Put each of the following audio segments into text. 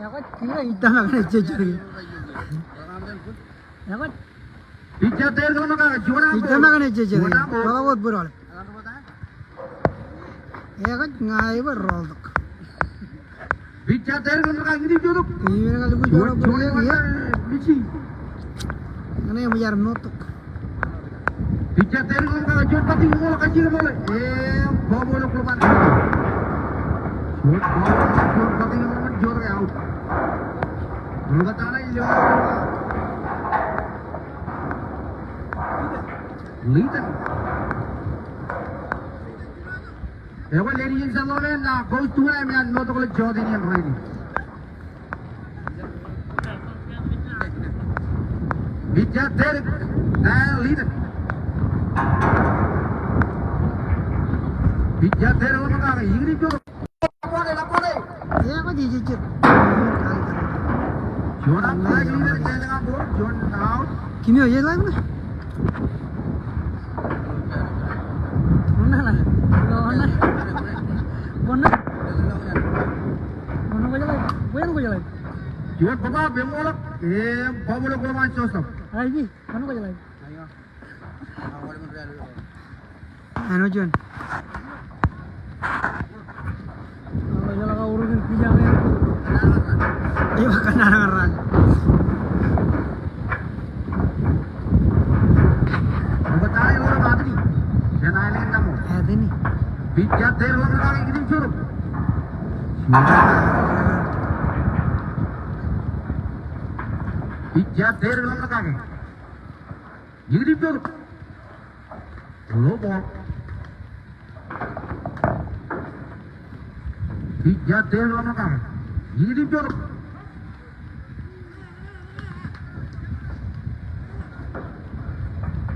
Dapat kira hitam akan cecuri. Dapat. Picture there dono ka jona. Hitam akan cecuri. Bahut bural. Dapat ngai berol. Picture there dono ka gini jono. Ini kalau gue jual bural ya. Bici. Mana yang bayar notok. Picture there dono ka jona pati ngol ka jira mole. Bobo lo keluar. Jod pati ngol jor ya out. Dulu kata lagi lo. Leader. Ever ladies and gentlemen, goes to him and not only Jordanian ready. Bija Derek, leader. Bija Derek orang kaya, ini tu. Lapor. Ya kau dijijit. Jordan lagi leader jangan ngabur, Jordan out. Kimi aja lah mana? Mana lah? Mana? Mana? Mana kau jalan? Mana kau jalan? Jordan bapa bemolak, bapa lo kau macam apa? Ayo, mana kau jalan? Ano John? Kalau jalan kau urusin pijama. Iya makan orang. बताए और बात नहीं जनाए लेकिन Namu Ada nih. Bija Derek orang kaya gini juru. Bija Derek orang kaya. Gini juru. Low ball. Bija Derek orang kaya. Gini juru.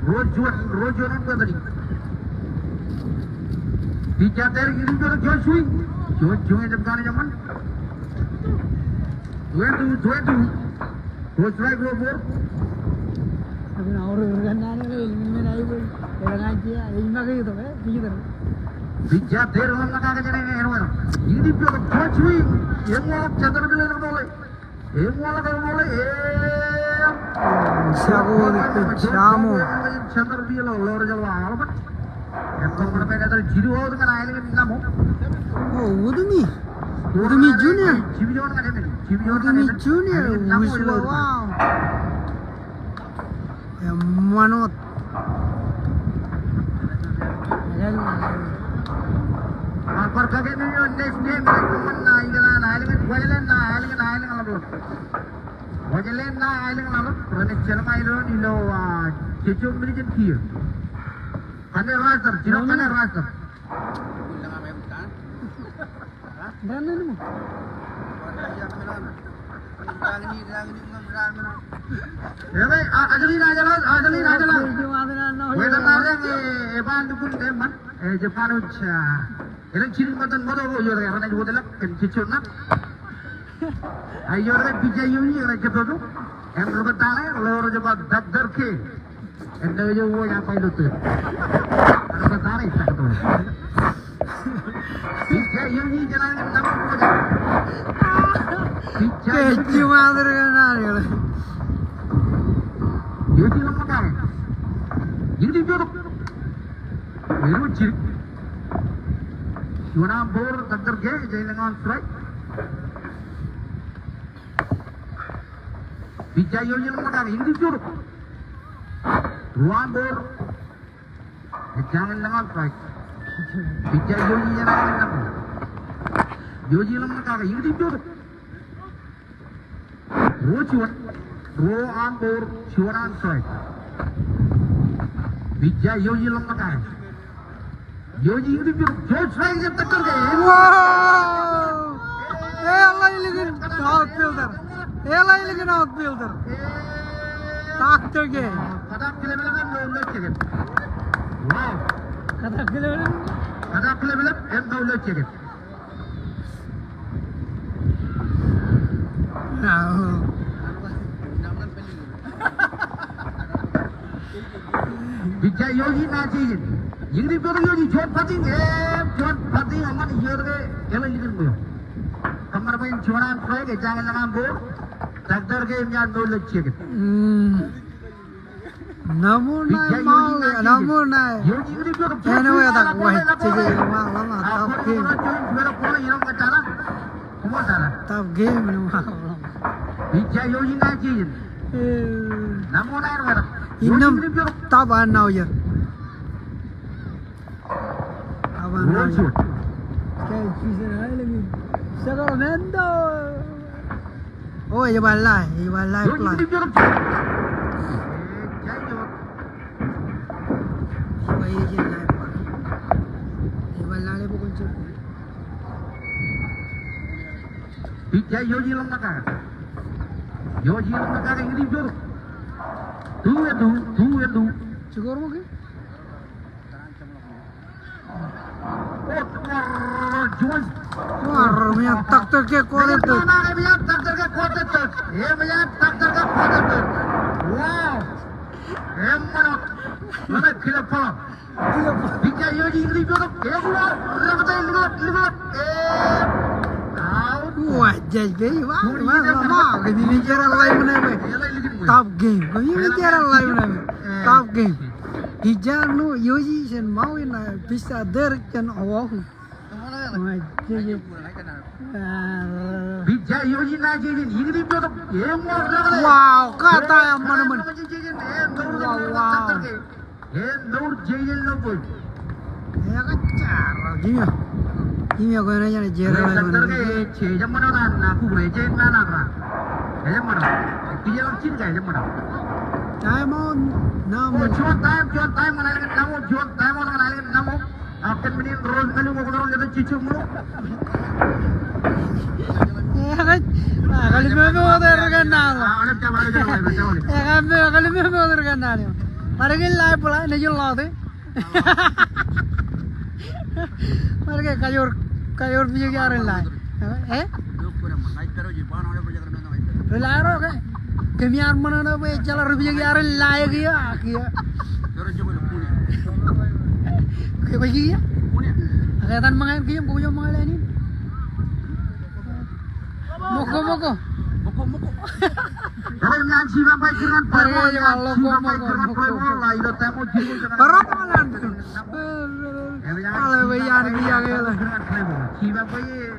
रोज zone बदली Bija Derek gini juru John swing. John jam gaane jaman. 22. Go strike low ball. Tapi orang nanya kan ilmu naik pun. Orang aja, ilmu kayak gitu kan, gitu. Bija Derek orang kaya jadi Enewetak. Gini juru John swing. Yang mau center bilang boleh. Yang mau lakukan boleh. Siapa itu Namu? Center bilang lor jalan awal kan. Yang mana mereka dari jiru awal dengan ayam ini Namu. Oh, Udumi Junior. Udumi Junior. Wow. Yang manot. Par kage ni next game mana ikan ayam ini wajalan lalu. Wajalan ayam lalu. Kerana jalan ayam ni lo cucu berikan kia. Kaner raster, jiro kaner raster. Mana ni mu? Ya baik, ajali najalah. Weda narang eban dukun teman, Jepang uca. Ilang ciri matan modo ko yor karena juga delak kencicun nak. Ayor le bija yuni orang ketutu. Yang berbetane lor jebak dabdar ke. Endo yo wo yang pilot tu. Ano betane tak tu. Bija yuni jangan Namu ko. Kecil madre kan nari. Yuni lemah kan. Yuni jorok. Iru ciri. Jona bor dabdar ke jalan on strike. Bija yuni lemah kan. Yuni jorok. Ruang bor. Jangan dengan strike. Bija yuni jangan Namu. Yuni lemah kan. Yuni jorok. Row on board, short on strike. Bija Yogi lemah kan. Yogi itu George strike je टक्कर गए. Wow. Allah लेकिन outfielder. Allah लेकिन outfielder. Doctor के. Kadak kile kan no check. Wow. Kadak kile and no check. Bija Yogi na चाहिए. Yingdi pero Yogi John Pating aman yer ke elan likin boyo. Kam mana pun curan proyek jangan ngambil. Traktor game yang dulu cek. Namu naik mau, namu naik. Enewetak wah cek mau lama top game ni mau. Inam top now ya. Awan now. Kayak kisah lagi. Sekarang nendo. Oh, iwan lai plan. Yoji lam nakar ini jor. Tu. Cukur mo ke? Jual. Wah, punya tak ke kuat tu. Wow. Mana kilap pala. Bicara yoji ini jor. Wah, jadi wah, ini cara lain mana? Top game, ini cara lain mana? Top game. Hijau nu yoji sen mau ina bisa derkan awal. Wah, jadi. Bicara yoji lagi ini jor. Wow, kata yang mana mana? Wow. Nur jail logo. Ya cara dia. Ini aku nanya ni jera lain Traktor mana? ke cejam mana nak aku reject mana nak? Cejam mana? Dia orang cinta cejam mana? Saya mau namu. Oh, jual time mana lagi namu, jual time mana lagi namu. Akan mending roll kalau mau roll kita cuci mulu. Ya kan? Kalau memang ada rekan Anak cabar cabar. Ya kan, kalau memang ada rekan nalo. Mari kita live pula, ni jual lagi. Mari kita kayor video kya live. Eh? Live ro ke? Kemian mana na be jalan video kya live kya? Kaya kaya? Kaya tan mga kaya ko yung mga lain. Moko. Kalau yang siapa baik dengan perempuan, Berapa malam tu? Kalau bayar dia kaya. siapa baik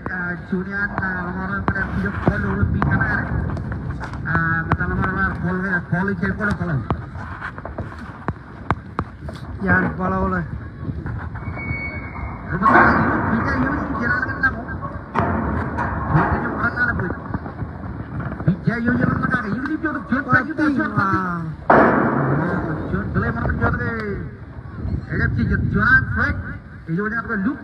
curian orang pada hidup kalau lebih kanar. Betul orang kalau cek kalau. Yan pala ulah. Bisa ini jalan kan namu. Ini orang apa? Bisa ini jalan kan? Ini dia jod lagi dah jod mati. Jod boleh mana jod ke? Ada sih jalan baik. Ini orang apa loop?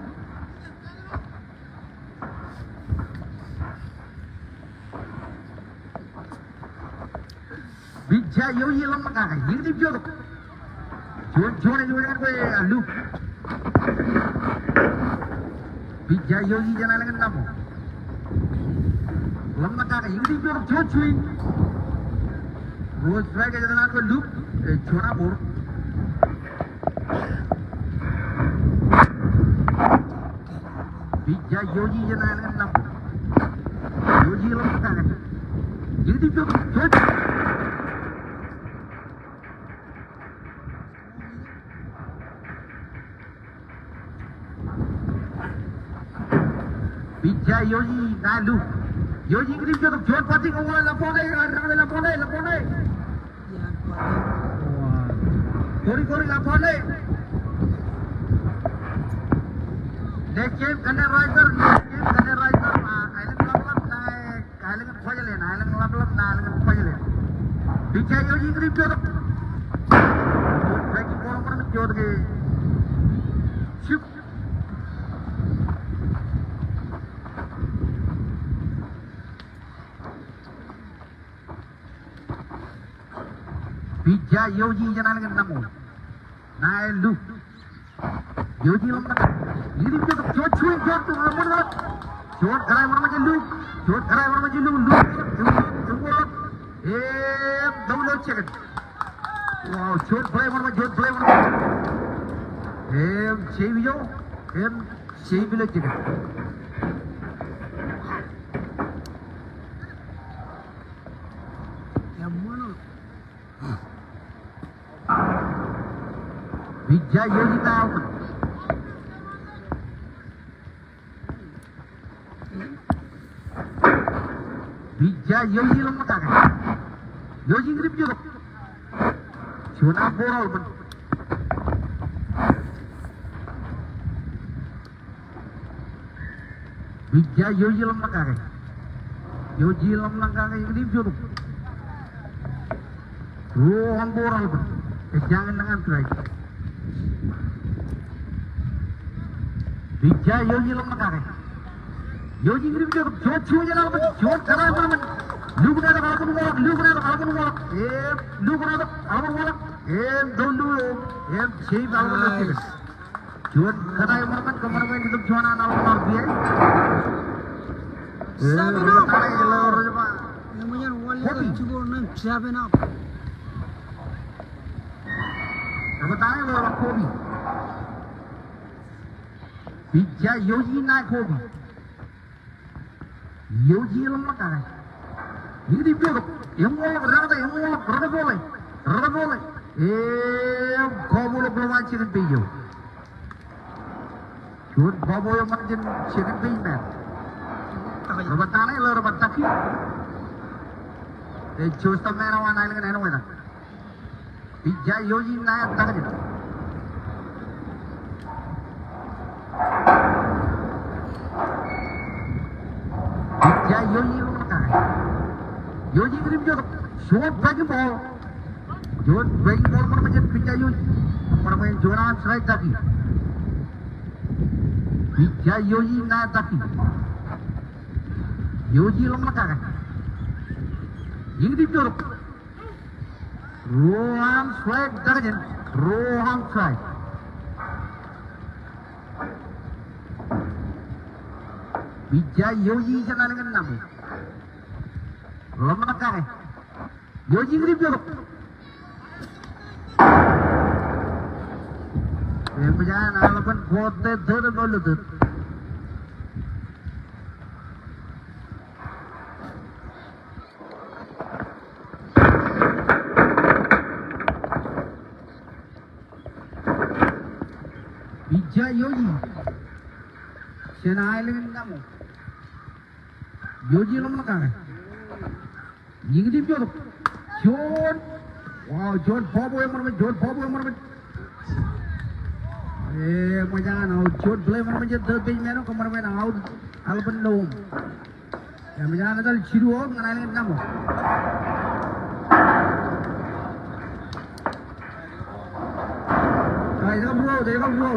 Bisa ini jalan kan? Ini jod. Jod ini orang apa loop? Bisa yogi jalan dengan namu. Lama kah ini jor cuci. Rose strike jalan aku loop. Cuma bor. Bisa yogi jalan dengan namu. Yogi lama kah? Ini jor cuci. Bisa yogi nalu. Yogi ini jod pati kau lapor deh. Kori lapor deh. Next game kena rider. Island pajalen. Bisa yogi ini jod. Lagi orang jod ke. Chip. Bisa yogi jalan dengan namu. Naik lu. Yogi lama. Ini dia tu jod cuy jod tu mana? Jod kerai mana macam lu? Jod kerai mana macam lu? Double check. Wow, jod play mana? Save yo. Save bila check. Vijay Yogi now. Vijay Yogi lemah Yogi grip juga. Cuna boral pun. Vijay Yogi lemah Yogi lemah grip juga. Ruang boral pun. Jangan dengan strike. Vijay Yogi lemah Yogi grip juga. Jod cuaja nama jod karai mana. Lugu ada kalau kamu ngolak, lugu ada kalau kamu ngolak. Lugu ada kalau kamu ngolak. Don't do it. Save kalau kamu ngolak. Jod karai mana kamar main itu cuana nama ngolak dia. Karai lor apa? Namanya wali juga nam seven up. Apa tanya lor kopi? Vijay Yogi naik kopi. Yogi lemah karai. Ini dibiarkan, yang ngolak rada boleh. Kau boleh belum chicken pijo. Cuma kau boleh makan chicken pijo man. Rabat tanah, lo rabat taki. Choose the man on island and Enewetak. Vijay Yogi naik tak aja. Vijay Yogi lemah karai. Yogi grip juga, short breaking ball. Short breaking ball mana macam Vijay Yogi, mana macam Joran strike tapi. Vijay Yogi naik tapi. Yogi lemah kagai. Ini grip juga. Rohan strike tak aja. Rohan strike. Vijay Yogi sana dengan Namu. Lemah kagai. Yogi grip juga. Yang berjalan alapan kuatnya terlalu ter. Vijay Yogi. Sana island Namu. Yogi lemah kagai. Ini dia juga. John. Wow, John Bobo yang mana? Macam out. John play mana macam third page mana? Kau mana out. Alapan low. Ya macam ada ciru orang mana ini Namu. Dia bro.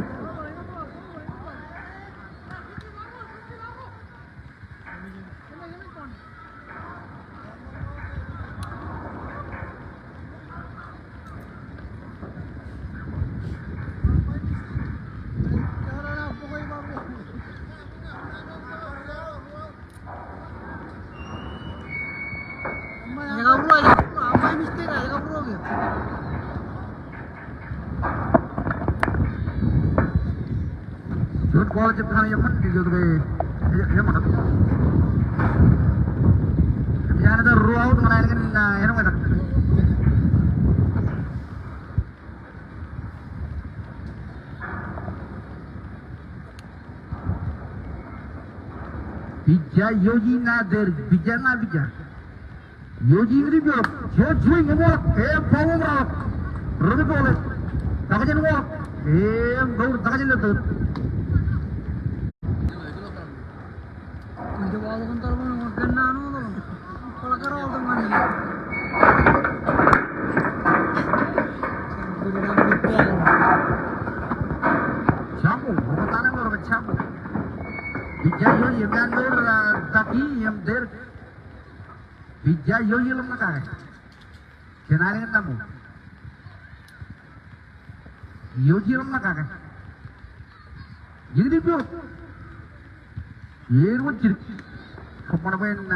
Good ball je kan yang mana gitu deh. Yang mana? Yang ada row out mana ini kan Enewetak. Vijay Yogi nader, Vijay na Vijay. Yogi ini biar short swing ngomong, power merawat, rada boleh, tak aja ngomong, gaul tak aja letup. Itu bawa kantor mana makan nano tu, kalau kerana tu mana? Campur, apa tanah orang campur. Vijay Yogi yang mandor tapi yang der. Vijay Yogi lemah kagai. Kenal dengan Namu. Yogi lemah kagai. Jadi dia biar. Ini wajib. Kemana pun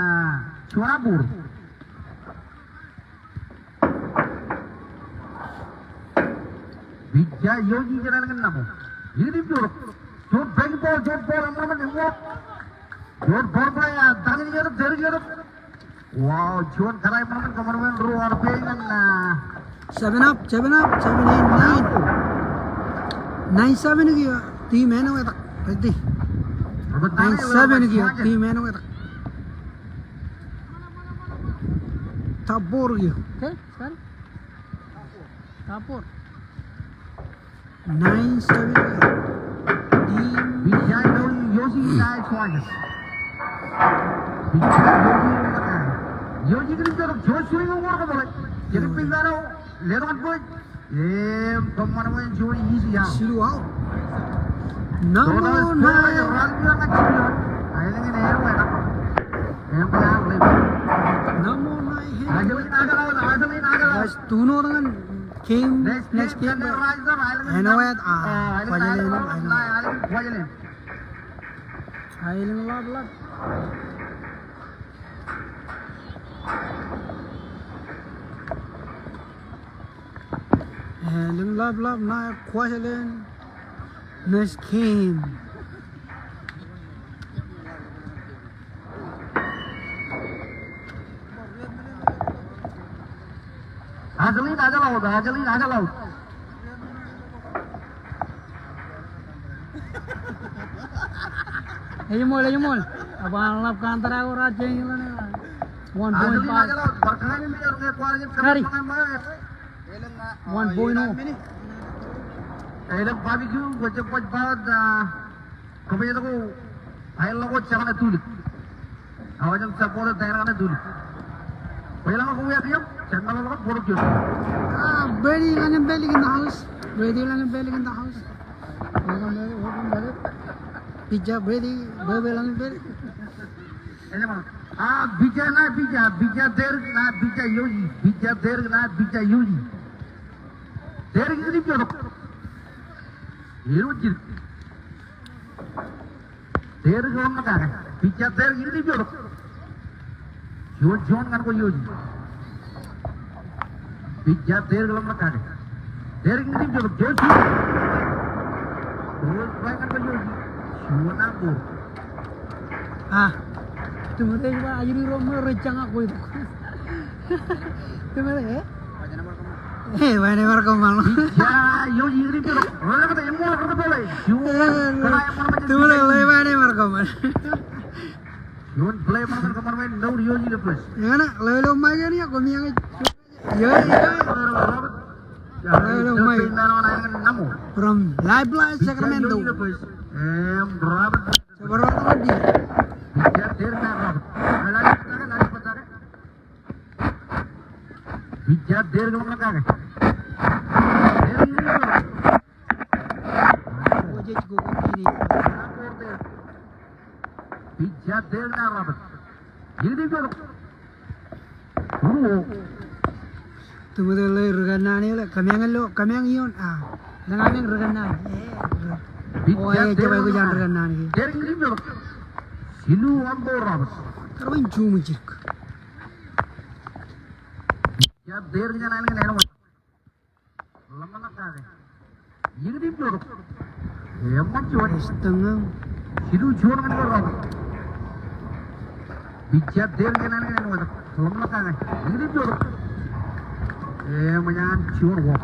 cuara bur. Vijay Yogi kenal dengan Namu. Ini dia biar. Jod ball, apa yang buat? Jod ball play, tangan ini ada, dari ada. Wow, John karai mana kemarin luar biasa. 7 up, 7 8, 9. 97 kia team Enewetak. Ready? 97 kia team Enewetak. Tabor kia. Oke, sekarang. Kapur. 97 kia. Team Bijay Yosi Nai Swagas. Bijay Yosi kan itu Joshua yang orang boleh. Jadi pinggaro lewat boy. Pemain Joey easy ya. Silu out. Namu nai. Namu nai. Guys, tuno dengan game next game. Enewetak Island lab. Island lab na Quajalin next game. Ajalin aja laut. Ayo mall. Abang lap kantor aku raja ini lah. 1.5. Kari. 1.0. Ada barbecue, cepat banget. Kemudian aku, air laut jangan tulis. Awak jangan sepuluh daerah tulis. Bila aku lihat dia, jangan lakukan buruk juga. Brady lang belly in the house. Welcome Brady. Pizza Brady, Bobby lang belly. Ini mana? Bija der na bija yogi. Der ini dia dok. Irujir. Der orang mana? Bija der ini dia dok. John kan ko yogi. Bija der orang mana? Der ini dia dok. Joshi. Kan ko yogi. Namu. Tumere juga ajuri romo recang aku itu. Tumere ya? Mana markaman. Ya, yogi ini dia. Orang kata emu orang kata boleh. Tumere lay mana markaman. Yon play mana kemarin no yogi the plus. Yana lo maga ni aku ni yang yo. Lo mai. Namu. From Live Sacramento. Robert. Seberapa tadi? Bija der ngomong kagak. Oje cukup gini. Bija der na Robert. Jadi jorok. Tumere lay regana ni le kamyang iyon Nangaming regana. Coba aku jangan regana ni. Der ini jorok. Silu ambo Robert. Karwin cuma cik. Ya der jangan neno. Lama nak kagak. Jadi jorok. Emang cuan. Setengah. Silu jorok kan Robert. Bija der jangan neno. Lama nak kagak. Jadi jorok. Menyan cuan wok.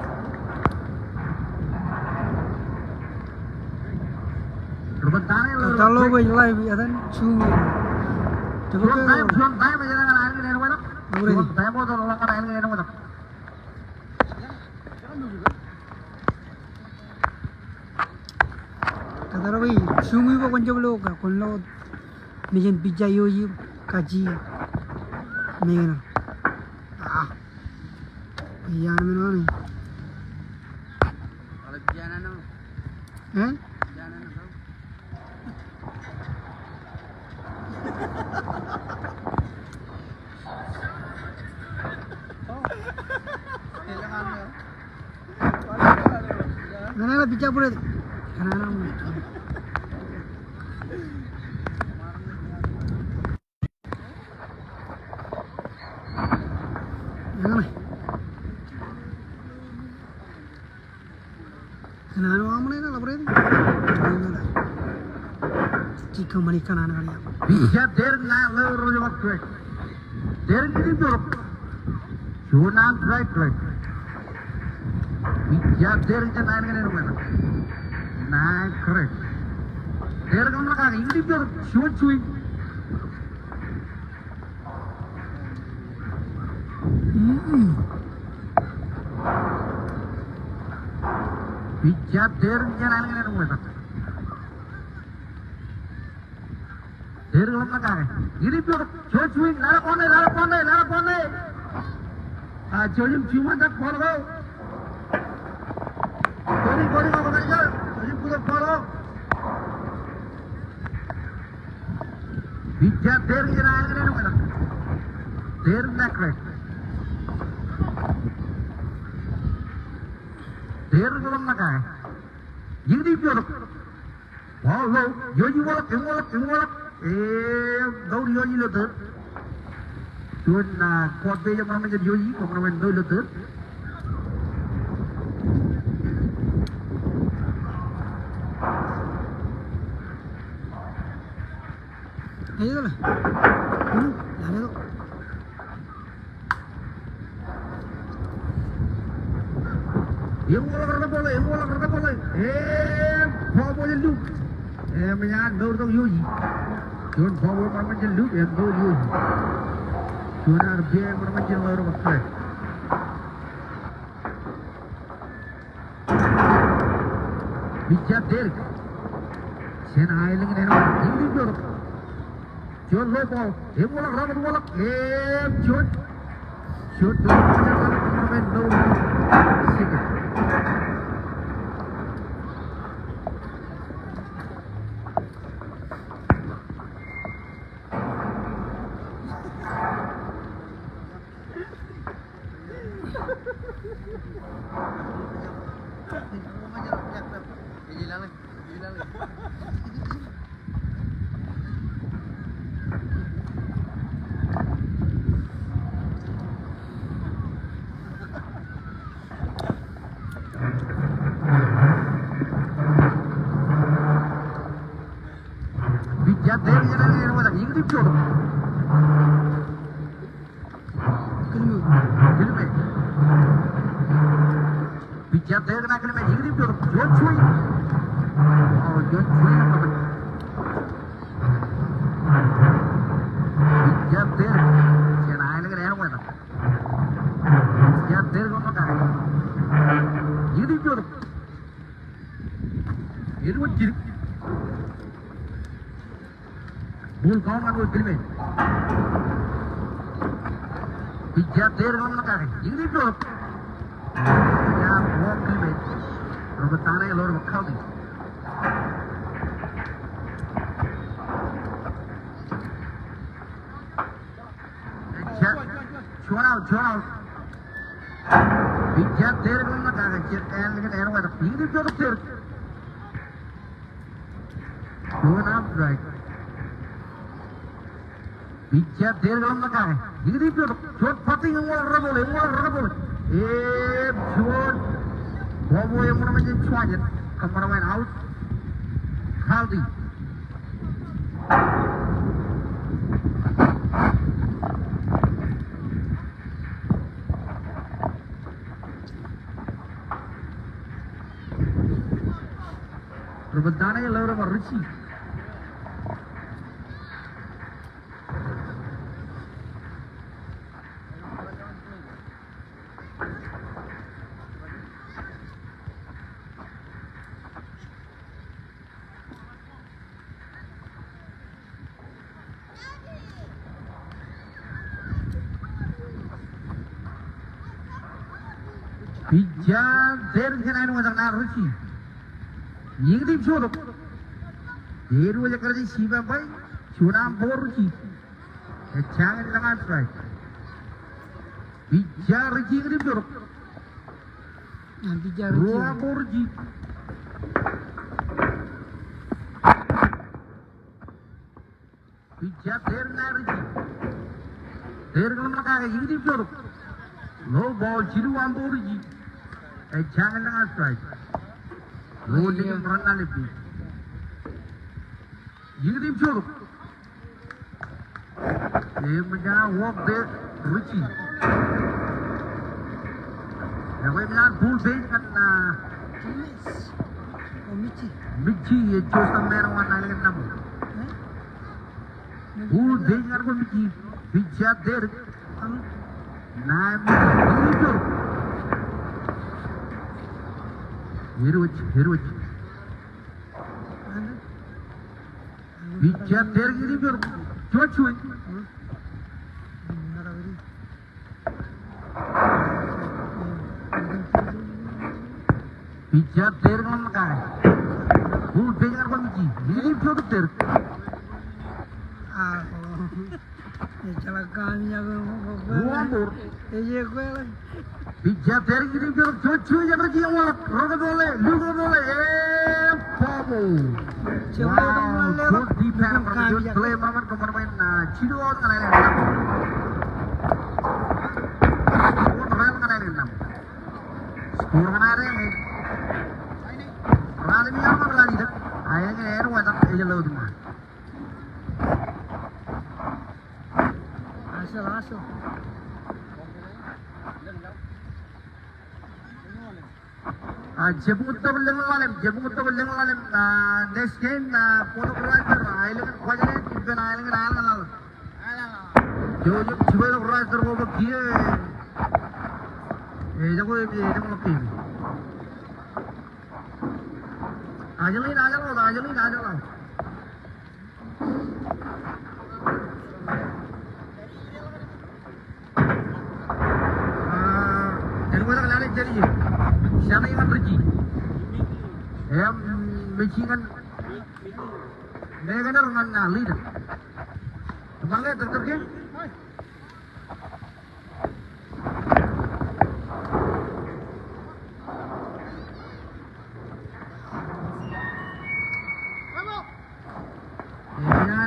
Kalau gue live ya kan cuma. Coba Juan time aja dengan air neno mana? Juan time itu orang kan air neno mana? Kata Robi, sumi ko kunjung lo ka kunlo mijen pizza yoyi kaji mengen. Iya mengen ni. Kalau biasa no. Biasa no. Nana pizza pura. Nana. Nana amane na lapre. Chicken mani kana na kaliya. Bisa der na loro waktu. Der ini jorok. Jualan right. Bisa der jangan neno mana? Nah, correct. There come the guy. English your shoot swing. Pijat there can I get away. There come the guy. English your shoot swing. Lara pone. Show him few months that follow. Going over there. You put a follow. Pijat there can I get away. There is that correct. There is one guy. You need to look. Wow, low. You walk. Don't you look there? Doing quad bay of Mamma Yogi, come on, do look there. You want to bola. Forward loop. Man, no, you. Don't forward, Mamma loop, and go you. You are being Mamma of a threat. We just did. Send Island and English. John low ball. You want to run the wall. Shoot. No. Bull kau kan buat filmnya. Pijat there kan nak kari. Ini tu. Ya, buat filmnya. Robot tanah yang lor bakal di. Chuan out. Pijat there kan nak kari. Cerita ni kan era ada. Ini tu ter. Chuan out right. Pijat there kan nak kari. Ini tu short putting yang rabol. Short. Bobo yang mana macam cuaca. Kameraman out. Khaldi. Perbedaan yang lalu apa Rishi. Pijat there kan ada orang Rishi. Ini tim show tu. Dia wajah kerja siapa baik. Cunam Rishi. Jangan jangan strike. Pijat Rishi ini tim show. Pijat Rishi. Ruang Rishi. Pijat there na Rishi. There kalau nak kaya ini tim show. Low ball ciru ambo Rishi. Jangan jangan strike. Rolling and run on the beat. You didn't show. They walk there, Richie. The way we are full base and Michi. Michi ya Joseph Merwan Island Namu. Who dengar ko Michi? Bija der. Namu itu. Hiruj. Bija der gini biar cuy. Bija der ngomong kan? Who dengar ko Michi? Ini biar der. Celakaannya Umur. Iya gue lah. Bija der gini biar cuy yang pergi yang walak. Roga boleh, luga boleh. Pomo. Wow, good defense from the good play moment kemarin Cido out kan ini. Good run kan ini. Skor kan ini. Rally ni apa rally dah? Ayah ni Enewetak aja lalu tu mah. Asal. Jebut tu belum malam. Next game polo Roger Island Quadrant even Island. Jo Jebut Roger वो किए. ये जब लगती है. आजलीन Enewetak lari jadi. Siapa yang pergi? Michigan. Mereka dengan leader. Bangga terterke.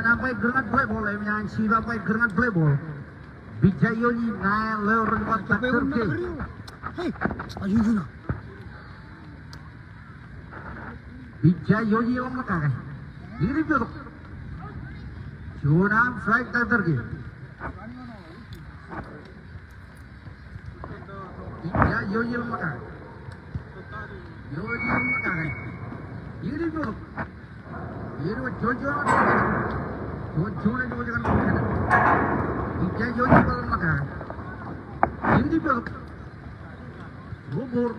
Nampai gerangan play bola, yang siapa nampai gerangan play bola. Bijayoni naik lewat kotak terke. Hei, ayun. Bijayoni yang mana kan? Ini biar. Jonam flight terke. Bijayoni yang mana? Yoni yang mana kan? Ini biar. Ini Jojo. Jojo ni Jojo kan bukan. Bijayoni yang mana? Ini biar. Bubur.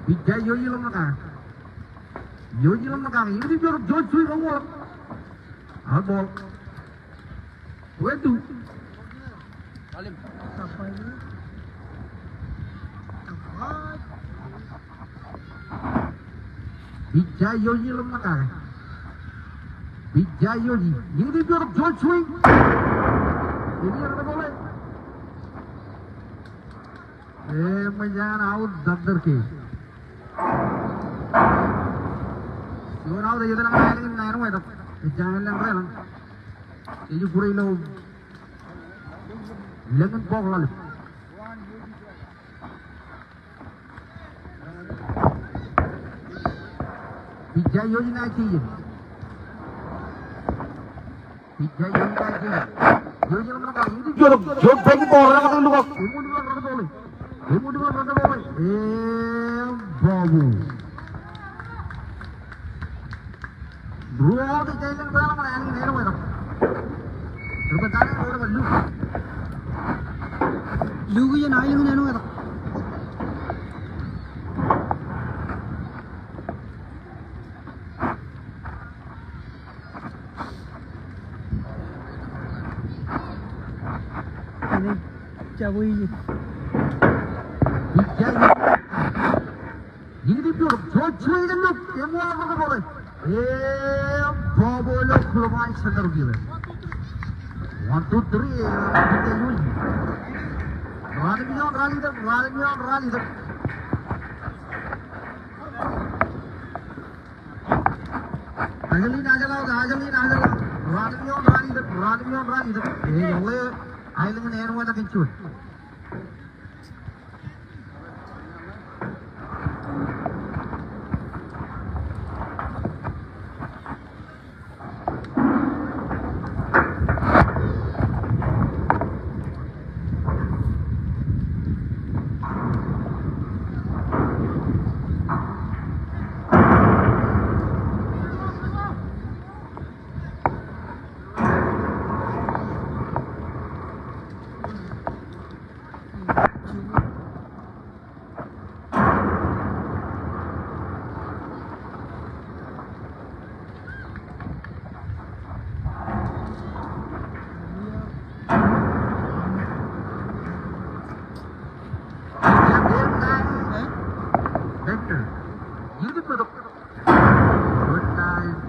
Bijayoni yang mana? Yoni yang mana? Ini biar Jojo yang mana? Abol. Wedu. Apa ini? Bijayoni yang mana? Bijayoni. Ini biar Jojo. Ini yang boleh. Menjangan out dadar ke. Yon out jadi orang lain yang naik rumah itu. Jangan yang lain. Ini pura ilo. Lengan bog lalu. Bijayoni naik je. Bijayoni naik je. Yoni yang mana? Ini jorok bagi bola kan lu kok. Ibu dua rada boleh. Babu. Dua di jalan berapa mana yang ini rumah itu? Berbentangan orang belu. Lu yang naik yang ini itu. Ini jauh ini. Ini biar Jojo ini look, yang mana boleh? Babu look lumayan sedar gila. 1, 2, 3, kita yuli. Rally dah. Ajalin. Rally dah. Yang le, ayo dengan Enewetak kencur.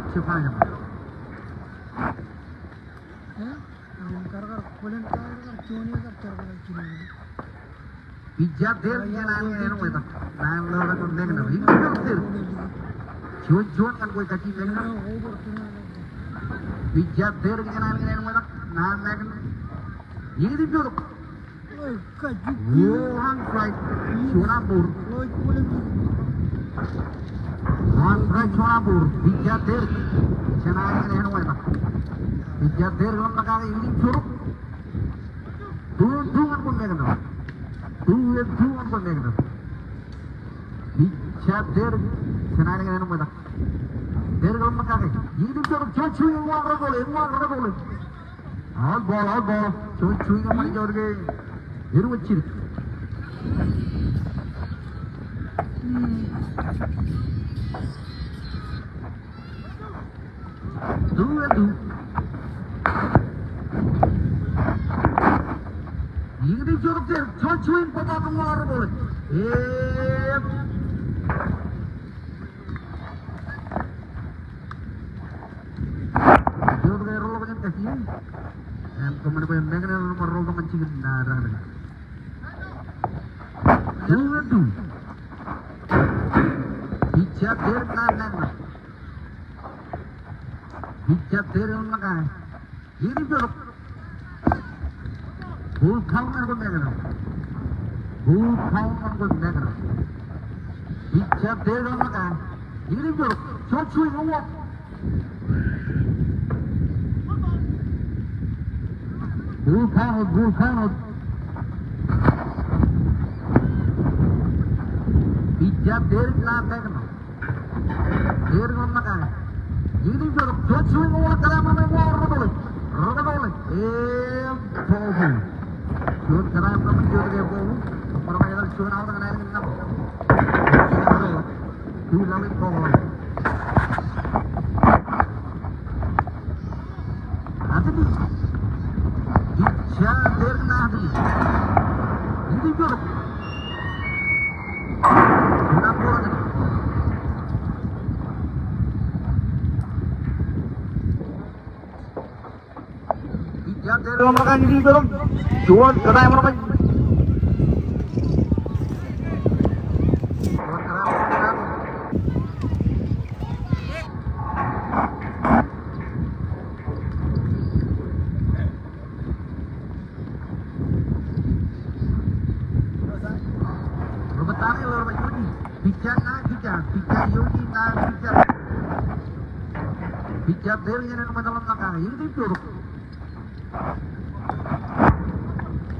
Cipanya. Kar kulen kar choni kar choni. Pijat der jangan Enewetak. Nah lo kan dengan ini kan cuan kan gue kaki dengan pijat der jangan Enewetak. Nah dengan ini dibiarkan. One flight Chonabur. One flight Chonabur. Pijat der jangan Enewetak. Pijat der kalau nak ini curug. Dua pun dengan. Dua pun dengan. Pijat der jangan Enewetak. Der kalau nak ini curug cuci yang warna boleh. All ball. Cuci yang mana jauh ke? Enewetak. Dua. Ini jorok der, cuci pada pengeluar boleh. Jorok der roll banyak kasih. Kemudian gue mengenal nomor roll kemencing darah. Dua. Pijat der nana. Pijat der orang ini jorok. Bull count kan mengenal. Pijat der orang ini jorok. Cuci ngawak. Bull count. Pijat der nana. Der orang ini jorok. Cuci ngawak dalam mengeluar boleh. Powerful. Cuan kerap menjual dia power. Permainan cuan awal dengan air enam. Dua lagi power. Nanti pijat der nana. Ini jorok. Namu. Pijat der mereka ini jorok. Cuan kena yang mereka. Berbentar lor macam ni. Pijat yogi pijat. Pijat der yang nama dalam langkah ini jorok.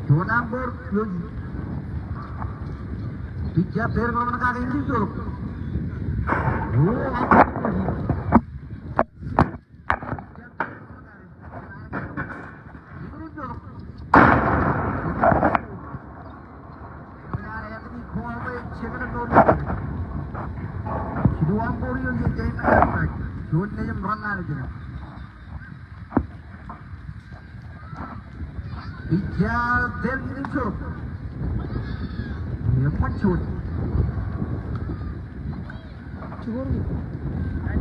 Chonabur yogi. Pijat der kalau nak ini jorok. Pijat der ini jorok. Dia pacut.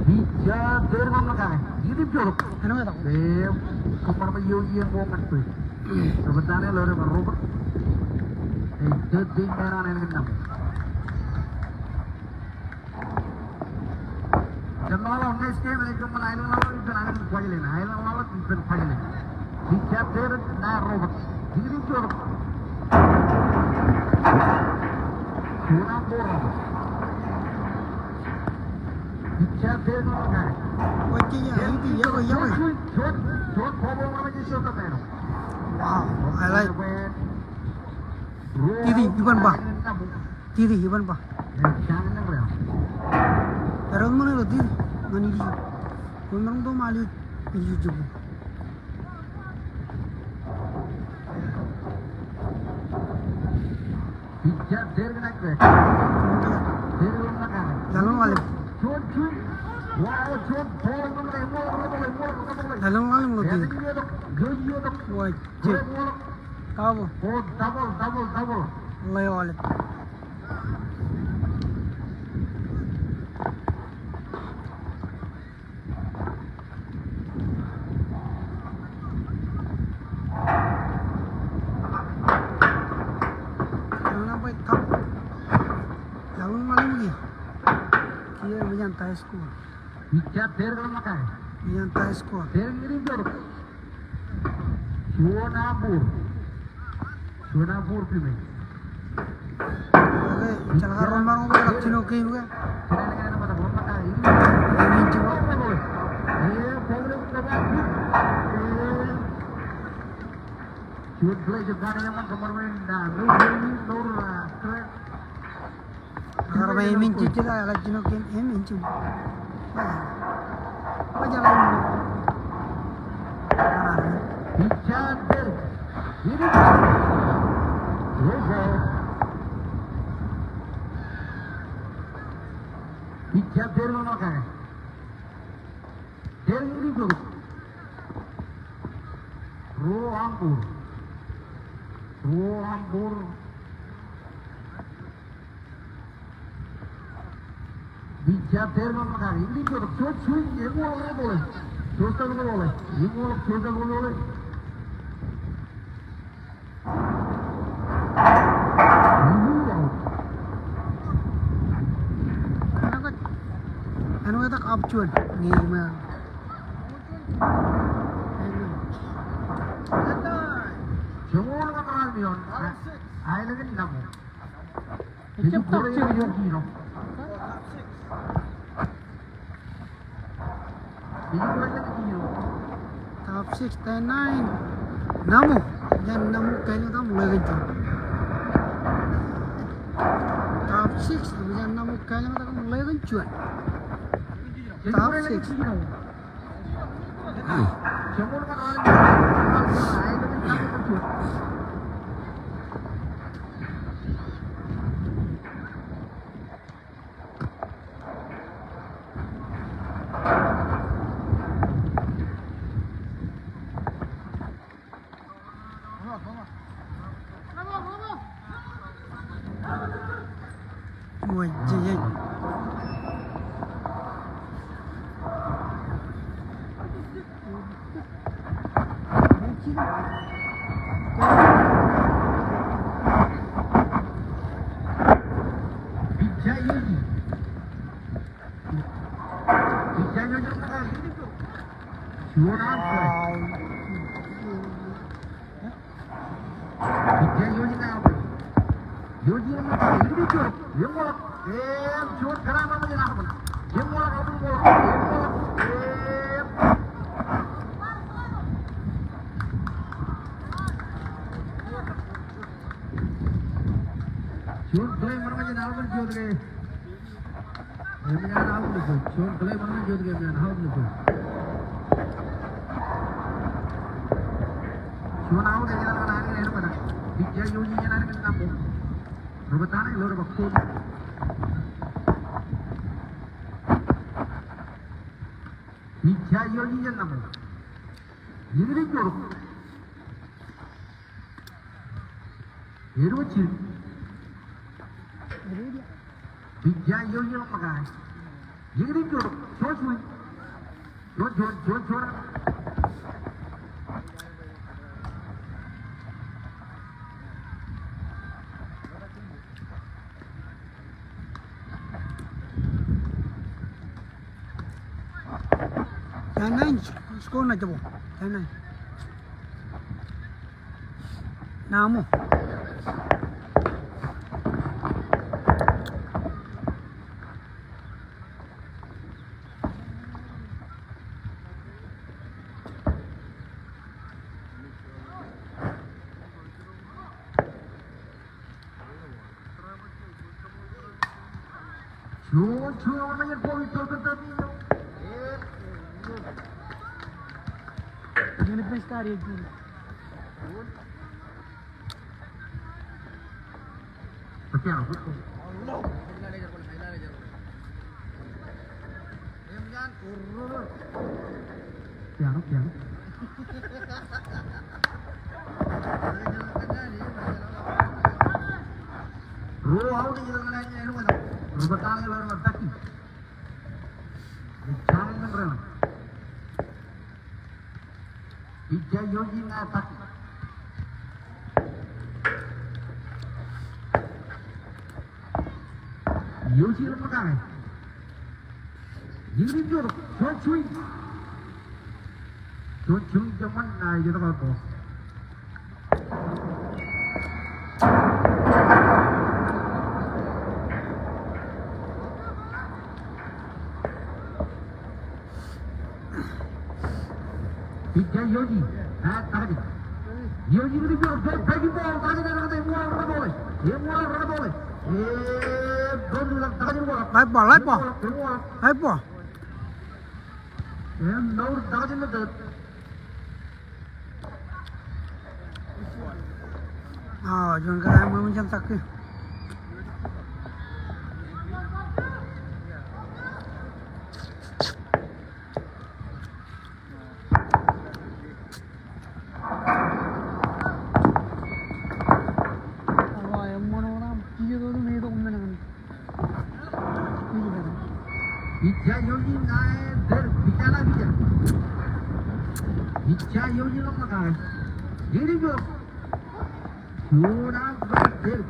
Pijat der mana ini jorok. Enewetak. Dia kemana yogi yang bokan tu. Sebenarnya lor berubah. Jadi merah yang enam. Janganlah next game ini cuma island lawan itu nanti fajilin. Island lawan itu fajilin. Pijat der na robot. Ini jorok. Chonabur. Pijat der mana? Wajahnya ini ya. Cuan power mana jadi siapa tu? Wow, I like. Tiri iban ba. Terus mana lo tiri? Mani dia. Orang tu malu ini juga. Pijat der kena ke? Der mana? Dalam malu. Cuan. Wow, cuan power mana? Dalam malu lo tiri. Yogi. Wajah. Tahu. Oh, double. Lewat. Thai school. Bija tergal makai. Yang Thai school. Tergiri jorok. Shonapur pime. Oke, cara rumah ngomong lak cino ke juga. Kena pada bola makai. Ini coba. Program program. Shoot play juga yang kemarin Namu Agar main minci kita lak cino ke minci. Wajah lain. Bicara ini logo bicara terus makai terus ini dulu ruangpur bicara terus makai ini dulu cuci yang boleh boleh cuci boleh ini boleh Enewetak upchuan ngirma. Semua orang kenal Mion. Ayo lagi Namu. Itu tak ciri Ini lagi Gino. Top 6, 10, 9. Namu. Yan Namu kayaknya kamu lagi tu. Top 6, yan Namu kayaknya kamu lagi cuan. Top 6. Semua orang kenal Mion. Ayo lagi Namu. Wajah. Nine score na jabo. Nine. Namu. Ini pescari itu. Piano. Piano. Roll out di jalan lainnya ini mana? Rubatan yang lalu taki. Jangan dengerin. Ija yogi na taki. Yogi apa kan? Yiri jor, short swing. Short swing jaman na gitu kalau. Bija Yogi, tadi. Yogi itu jor, bagi ball, tadi nak kata mual rada boleh. Mual rada boleh. Baru nak tadi bola. Live ball. Naur tadi nak tu. Jangan kena macam tak ke. Bija Yogi naik bicara. Bija Yogi nak makan. Jadi jor. Sudah der.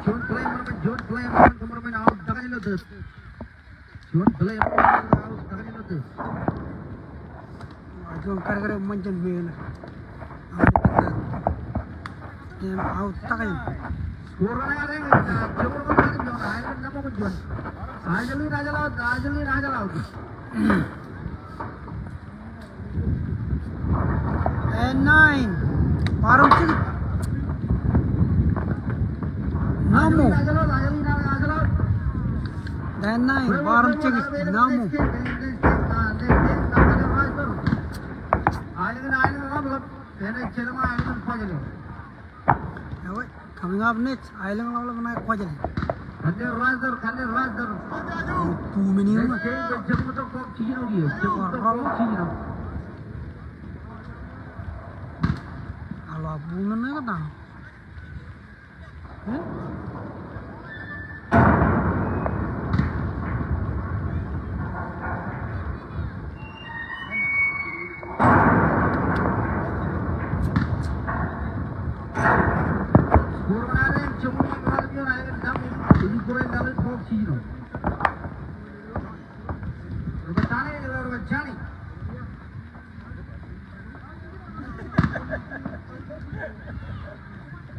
John play kemana main out tangan itu tu. John play out tangan itu tu. Jangan kara macam ni. Game out takin. Score ada yang jumur macam John. Ayat nama pun John. Ajali Raja laut. And 9. Baru cik. Namu. Dan 9. Baru cik. Namu. Coming up next, island level mana kuaja ni. Kande Razor. 2 minit. Jumur tu kau ciri lagi. Jumur ciri. Kalau abu mana kata?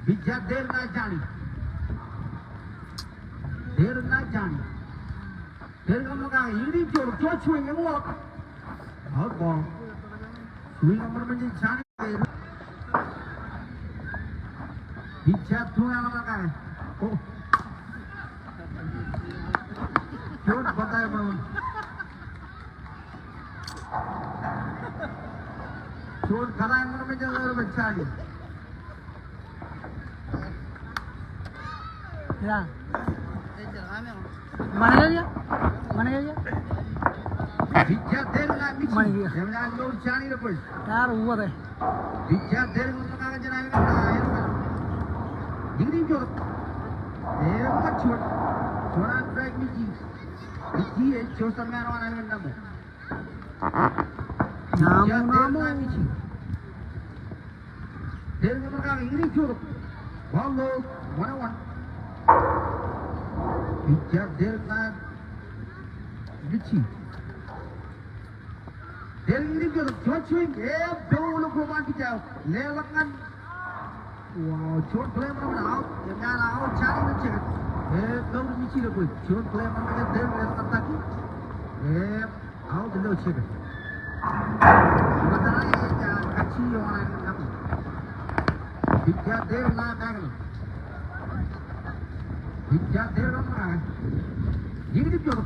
Bija der na jani. Der kamu kah ini jor swing yang walk. Out ball. Swing kamu macam jani. Bija tu yang kamu kah. Oh. Jor batai bangun. Jor kalah yang kamu macam jani. Ya. Mana dia? Bija der na misi. Mana dia? Yang nak lor jani lepas. Yar huwa deh. Bija der kamu kah jani kan. Ini jor. Macam. Joran track misi. Misi Joseph man orang yang Namu. Namu. Der kamu kah ini jor. Wallo 1-1. Bija der na misi. Der ini jor. Swing. Dulu keluar kita. Lelangan. Wow, short play mana out, yang mana out cari macam, kau mesti lepas, short play mana kita der lepas taki, out dulu cek. Sementara yang kacau orang Namu, bija der na bagal, bija der orang, ini dia jor,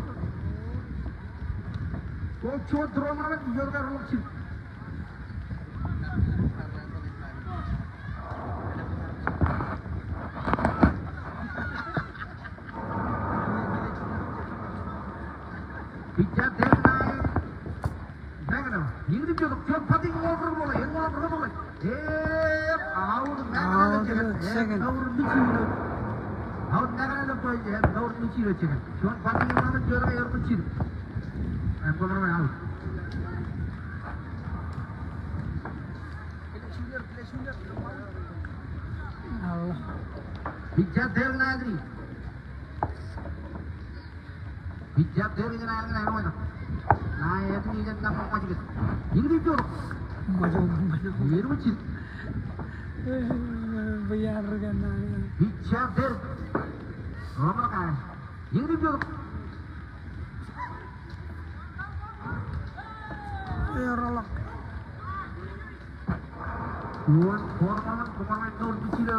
kau short throw mana jor kerana cek. Bija der na bagal, ini dia jor, jor pati over bola, yang bola, out bagal cek, out misi. Out bagal lepas je, out misi cek. Jor pati mana jor air misi. Aku mana out. Allah. Hijab there na agri. Hijab there na agri na ano. Na ito ni janda mo pati. Ingri jor. Maju. Yeru chit. Bayar ganna. Hijab there. Roma ka. Ingri jor. Rolak. Formal no bichira.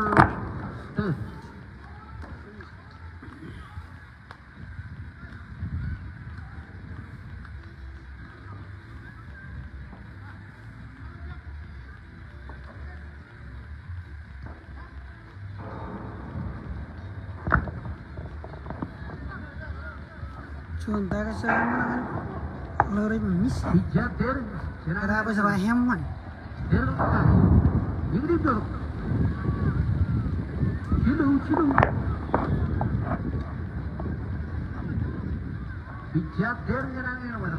Chunta ka sa lori miss. Hijab there. Kenapa sa heman? There ka. Ingri jor. Chilu. Hijab there na ano.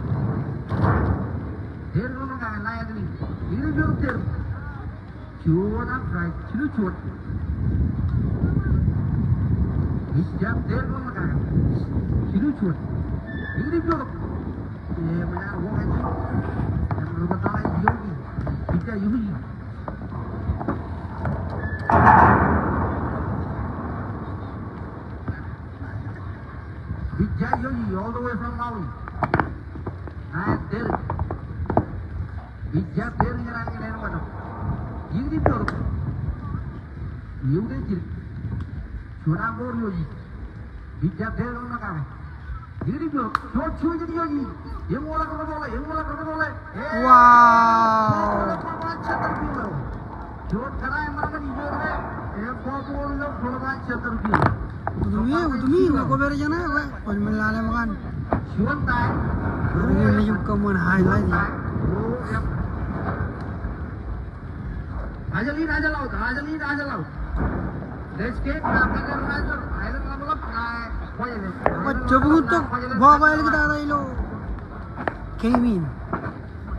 There no ka na agri. Ingri jor there. Chuna right. Chilu. Hijab there no ka. Chilu. Ingri jor. ये मजा वो है जी हम लोग बता रहे योगी पिता योगी पिता योगी all the way from Namu and there पिता there जरा के लेने वाला ये भी तो योगी जी छोरा बोल योगी पिता there होना क्या है ये भी तो छोड़ जी योगी Yang mula kena boleh. Wow. Jod kena yang mana ni jod ni? Bawa lo boleh cetar kilo. Udumi, nak beri jana, kau melala makan. Jod tay. Ini ni juga mana highlight ni. Aja laut. Let's get island level up. Coba untuk bawa lagi kita ada ilo. Came in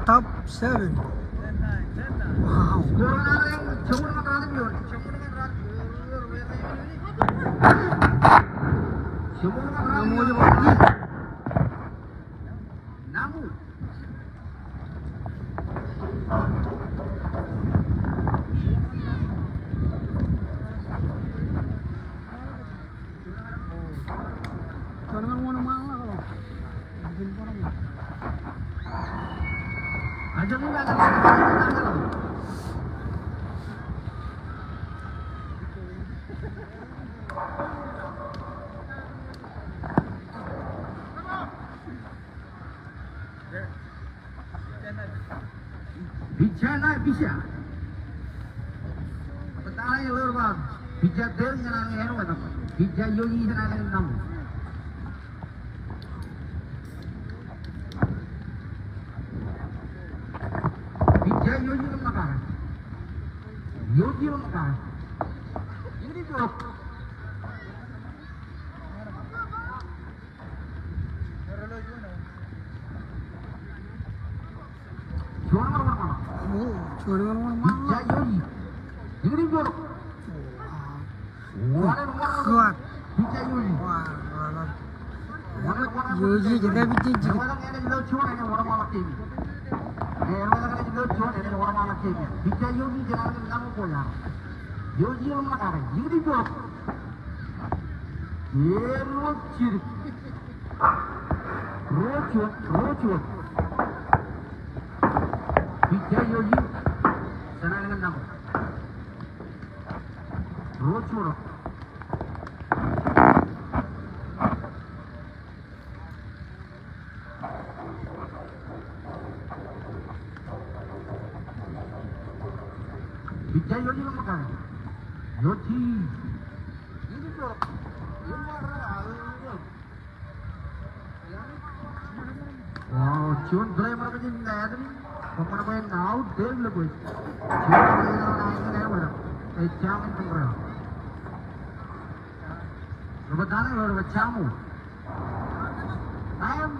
top 7. Wow. Namu je bagi. Namu. Jangan mana mana kalau. Bikin orang. Aja ni ada. Bisa. Betara yang luar bang. Bisa del jangan yang mana. Bisa yogi jangan yang Namu. Bisa yogi lemah. Yogi lemah. Ini tu. Cuma mana. Bisa yogi. Ini tu. Kuat. Bisa yogi. Wah, yogi jadi bikin. Orang yang ada di luar ni orang malas TV. Orang yang ada di luar ni orang malas TV. Bisa yogi jangan Namu koya. Yogi lemah kare. Ini tu. Rocir. Bisa yogi jangan Namu. Rocir. Bisa yogi lemah kare. Yogi. Ini tu. Wow, cun driver macam ni ada ni. Pemain main out dia lebih. Cun orang ini ni mana? Jam itu berapa? Lepas dah ni lepas jamu. Time,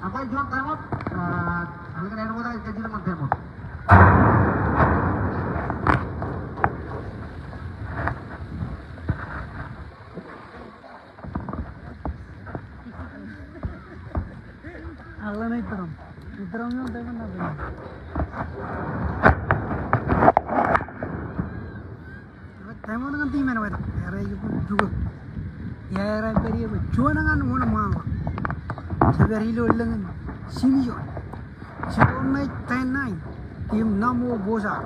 apa jam time up? Kalau kita ni kita kerja macam time up. Agla itram yung tayo na ba? Tayo mo nang team na ba? Era yung juga. Era periya ba? Juwa na nga nung mga. Sa berilo lang senior. Senior na 10-9. Team Namu Bosa.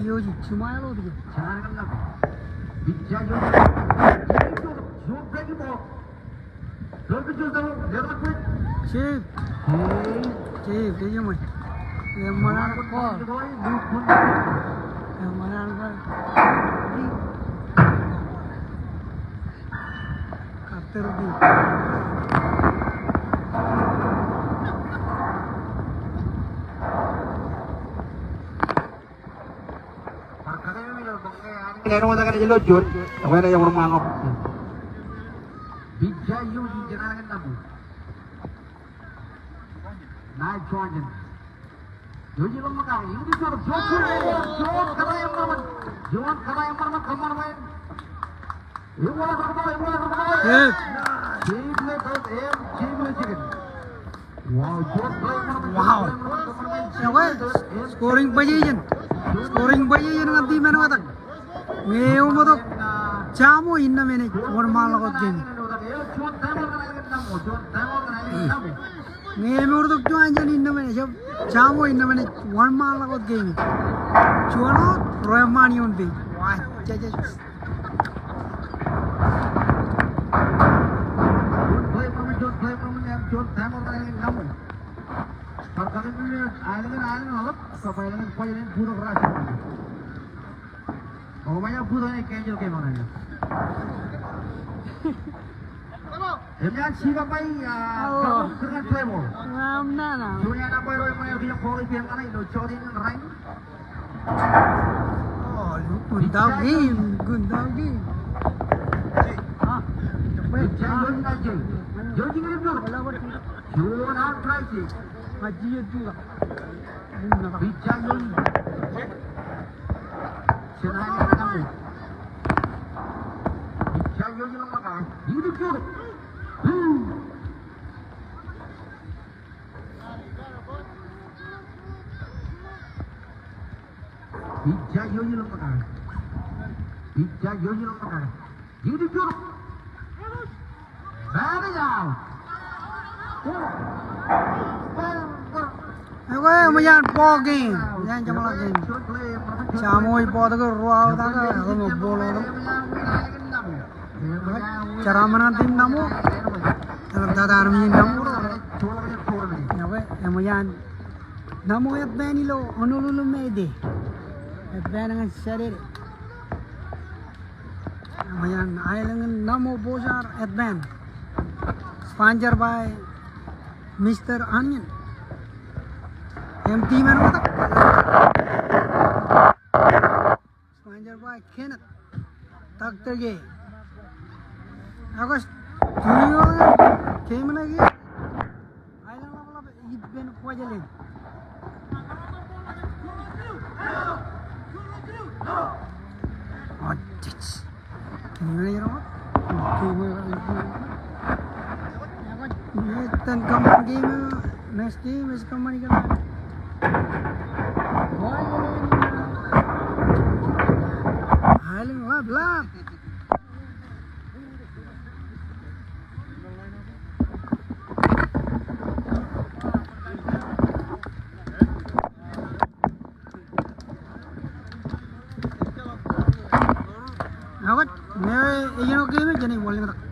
Yoji, cuma lo dia. Chip, chip, dia mah. Yang mana kau? Yang mana kau? Kapter di. Enewetak na jelo jod, ako na yung rumangop. Bijay yung jinalangan Namu. Night Trojan. Yung jelo makang, yung di jod, jod karayang naman. Jod karayang naman, kamar main. Yung wala sa kabaw. Chicken. Wow, jod karayang naman. Wow. Okay, scoring pa yan. Scoring pa yan ng team Enewetak. Ngayon mo to, Chamo inna minute, one malakot game. Ngayon mo to, Chuan inna minute, Chamo inna minute, one malakot game. Chuan out, Royamani on the. Why? Oh, banyak budak ni kejel ke mana ni? Jangan siapa pai dengan playboy. Nana. Dunia nak boy boy mana dia kori dia mana itu curi dengan rain. Oh, good game. Ah, Jangan aja. Jangan ni dulu. Jangan try je. Haji juga. Jangan. Senang Namu. Jangan yang makan. Ini dulu. Bijak yo makan. Bijak yo makan. Ini dulu. Baru jauh. Ako mayan ball game. Yan cuma lagi. Chamo ipo to ruaw ta ka mo bolo to. Cara mana tim Namu? Dadar mi Namu. Yawe mayan. Namu et benilo onululu mede. Et benangan sarir. Mayan ailangan Namu Bozar et ben. Sponsored by Mr. Onion. Team Enewetak. Sponsored by Kenneth. Dr. Gay. Agos, tuyo game lagi. Ailang lap ibben kwajalin. Oh, tits. Gimana ya, Rom? Tan kampung game, next game is coming again. Hailing lap. Nawat, may, you know, game, Jenny, Walling.